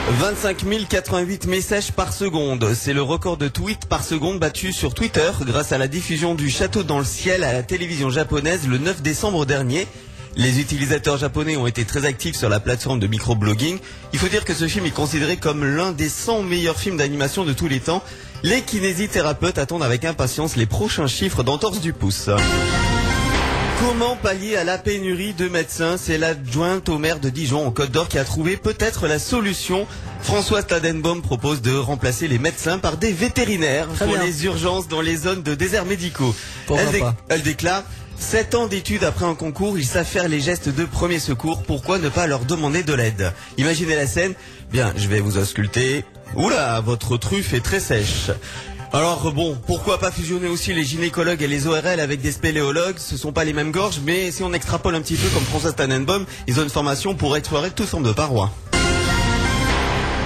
25 088 messages par seconde. C'est le record de tweets par seconde battu sur Twitter grâce à la diffusion du Château dans le ciel à la télévision japonaise le 9 décembre dernier. Les utilisateurs japonais ont été très actifs sur la plateforme de microblogging. Il faut dire que ce film est considéré comme l'un des 100 meilleurs films d'animation de tous les temps. Les kinésithérapeutes attendent avec impatience les prochains chiffres d'entorse du pouce. Comment pallier à la pénurie de médecins? C'est l'adjointe au maire de Dijon en Côte d'Or qui a trouvé peut-être la solution. Françoise Tadenbaum propose de remplacer les médecins par des vétérinaires pour les urgences dans les zones de déserts médicaux. Elle déclare: 7 ans d'études après un concours, ils savent faire les gestes de premier secours, pourquoi ne pas leur demander de l'aide? Imaginez la scène. Bien, je vais vous ausculter. Oula, votre truffe est très sèche. Alors bon, pourquoi pas fusionner aussi les gynécologues et les ORL avec des spéléologues? Ce sont pas les mêmes gorges, mais si on extrapole un petit peu comme Françoise Tannenbaum, ils ont une formation pour explorer toute forme de parois.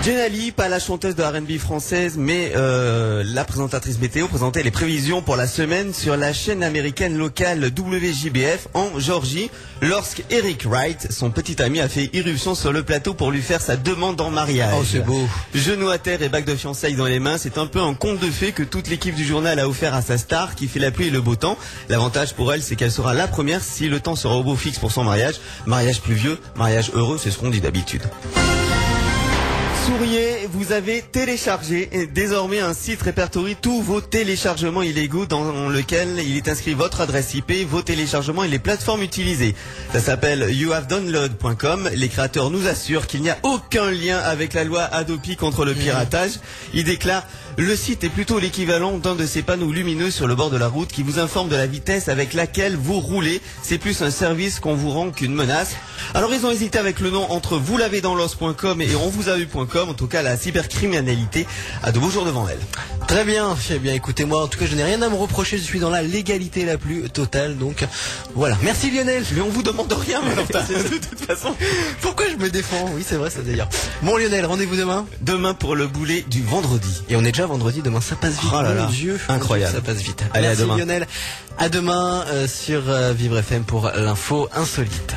Jenali, pas la chanteuse de R&B française, mais la présentatrice météo, présentait les prévisions pour la semaine sur la chaîne américaine locale WJBF en Géorgie, lorsque Eric Wright, son petit ami, a fait irruption sur le plateau pour lui faire sa demande en mariage. Oh, c'est beau. Genou à terre et bague de fiançailles dans les mains, c'est un peu un conte de fées que toute l'équipe du journal a offert à sa star qui fait la pluie et le beau temps. L'avantage pour elle, c'est qu'elle sera la première si le temps sera au beau fixe pour son mariage. Mariage pluvieux, mariage heureux, c'est ce qu'on dit d'habitude. Souriez, vous avez téléchargé et désormais un site répertorie tous vos téléchargements illégaux dans lequel il est inscrit votre adresse IP, vos téléchargements et les plateformes utilisées. Ça s'appelle youhavedownload.com. Les créateurs nous assurent qu'il n'y a aucun lien avec la loi Hadopi contre le piratage. Ils déclarent: le site est plutôt l'équivalent d'un de ces panneaux lumineux sur le bord de la route qui vous informe de la vitesse avec laquelle vous roulez. C'est plus un service qu'on vous rend qu'une menace. Alors ils ont hésité avec le nom entre vous l'avez dans l'os.com et on vous a eu.com. En tout cas, la cybercriminalité a de beaux jours devant elle. Très bien. Eh bien, écoutez-moi, en tout cas, je n'ai rien à me reprocher. Je suis dans la légalité la plus totale. Donc, voilà. Merci Lionel. Mais on vous demande rien, Valentin. De toute façon. Pourquoi je me défends? Oui, c'est vrai, ça d'ailleurs. Bon Lionel, rendez-vous demain. Demain pour le boulet du vendredi. Et on est déjà vendredi. Demain, ça passe vite. Oh là là. Mon Dieu. Incroyable. Ça passe vite. Allez, merci à demain. Lionel. À demain sur Vivre FM pour l'info insolite.